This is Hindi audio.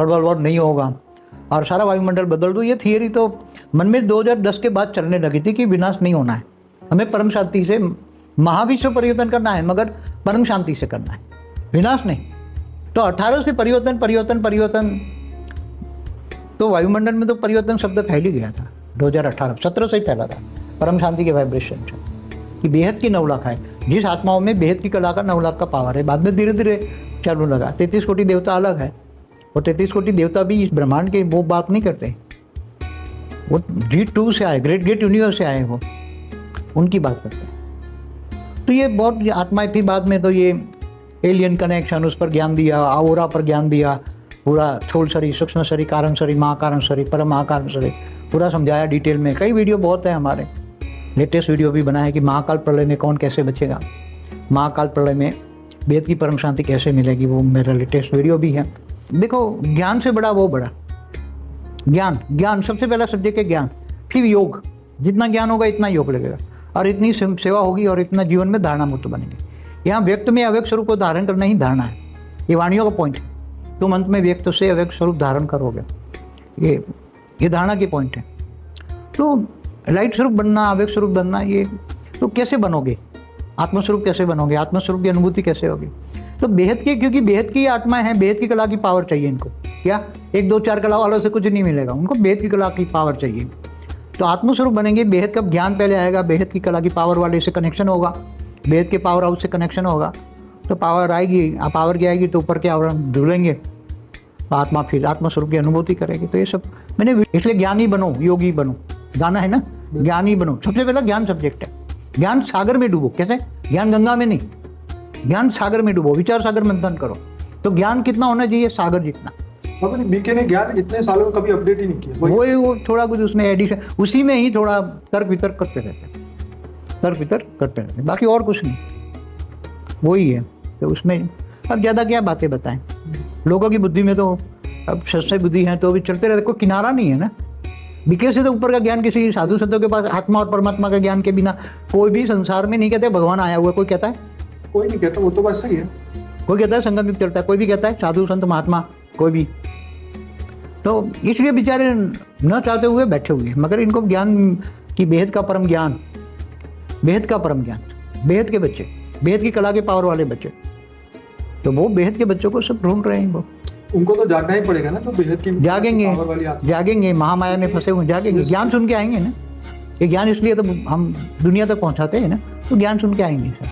वर्ल्ड वॉर नहीं होगा और सारा वायुमंडल बदल दो, ये थियरी तो मन में 2010 के बाद चलने लगी थी कि विनाश नहीं होना है, हमें परम शांति से महाविश्व परिवर्तन करना है, मगर परम शांति से करना है, विनाश नहीं। तो 18 से परिवर्तन तो वायुमंडल में तो परिवर्तन शब्द फैल ही गया था 2018 17 से ही फैला था परम शांति के वाइब्रेशन से कि बेहद की 9 लाख है, जिस आत्माओं में बेहद की कला का 9 लाख का पावर है। बाद में धीरे धीरे चालू लगा। 33 कोटि देवता अलग है, और 33 कोटि देवता भी इस ब्रह्मांड के वो बात नहीं करते, वो G2 से आए, ग्रेट यूनिवर्स से आए, वो उनकी बात करते हैं। तो ये बहुत आत्माएं थी। बाद में तो ये एलियन कनेक्शन, उस पर ज्ञान दिया, आउरा पर ज्ञान दिया, पूरा स्थूल शरीर, सूक्ष्म शरीर, कारण शरीर, महाकारण शरीर, परम महाकारण शरीर, पूरा समझाया डिटेल में। कई वीडियो बहुत है हमारे, लेटेस्ट वीडियो भी बनाया कि महाकाल प्रलय में कौन कैसे बचेगा, महाकाल प्रलय में वेद की परम शांति कैसे मिलेगी, वो मेरा लेटेस्ट वीडियो भी है। देखो, ज्ञान से बड़ा वो बड़ा ज्ञान सबसे पहला सब्जेक्ट है ज्ञान, फिर योग। जितना ज्ञान होगा इतना योग लगेगा, और इतनी सेवा होगी, और इतना जीवन में धारणा मुक्त बनेंगे। यहाँ व्यक्त में अव्यक्त स्वरूप को धारण करना ही धारणा है, ये वाणियों का पॉइंट है। तुम अंत में व्यक्त से अव्यक्त स्वरूप धारण करोगे, ये धारणा की पॉइंट है। तो लाइट स्वरूप बनना, अव्यक्त स्वरूप बनना, ये तो कैसे बनोगे, आत्मस्वरूप कैसे बनोगे, आत्मस्वरूप की अनुभूति कैसे होगी। तो बेहद की, क्योंकि बेहद की आत्मा है, बेहद की कला की पावर चाहिए इनको। क्या 1 2 4 कला वालों से कुछ नहीं मिलेगा, उनको बेहद की कला की पावर चाहिए। तो आत्मस्वरूप बनेंगे, बेहद का ज्ञान पहले आएगा, बेहद की कला की पावर वाले से कनेक्शन होगा, बेहद के पावर हाउस से कनेक्शन होगा, तो पावर आएगी। पावर की आएगी तो ऊपर के आवरण धुलेंगे, आत्मा फिर आत्मस्वरूप की अनुभूति करेगी। तो ये सब मैंने, इसलिए ज्ञानी बनो, योगी बनो, गाना है ना, ज्ञानी बनो। सबसे पहला ज्ञान सब्जेक्ट है। ज्ञान सागर में डूबो। कैसे? ज्ञान गंगा में नहीं, ज्ञान सागर में डूबो, विचार सागर मंथन करो। तो ज्ञान कितना होना चाहिए? सागर जितना। बीके ने ज्ञान इतने सालों में कभी अपडेट ही नहीं किया। वो थोड़ा कुछ उसमें एडिशन, उसी में ही थोड़ा तर्क वितर्क करते रहते, बाकी और कुछ नहीं, वही है। तो उसमें अब ज़्यादा क्या बातें बताएं, लोगों की बुद्धि में तो अब सच्चाई बुद्धि है तो भी चलते रहते, कोई किनारा नहीं है ना। बीके से तो ऊपर का ज्ञान किसी साधु संतों के पास, आत्मा और परमात्मा का ज्ञान के बिना कोई भी संसार में नहीं कहते भगवान आया हुआ। कोई कहता है? कोई नहीं कहता, वो तो बात सही है। कोई कहता है संगम युग चलता है, कोई भी कहता है साधु संत महात्मा, कोई भी। तो इसलिए बेचारे न चाहते हुए बैठे हुए, मगर इनको ज्ञान की बेहद का परम ज्ञान, बेहद का परम ज्ञान, बेहद के बच्चे, बेहद की कला के पावर वाले बच्चे, तो वो बेहद के बच्चों को सब ढूंढ रहे हैं। वो उनको तो जागना ही पड़ेगा ना, तो बेहद की जागेंगे, महामाया में फंसे हुए जागेंगे, ज्ञान सुन के आएंगे ना। ये ज्ञान इसलिए तो हम दुनिया तक पहुंचाते हैं ना, तो ज्ञान सुन के आएंगे सर।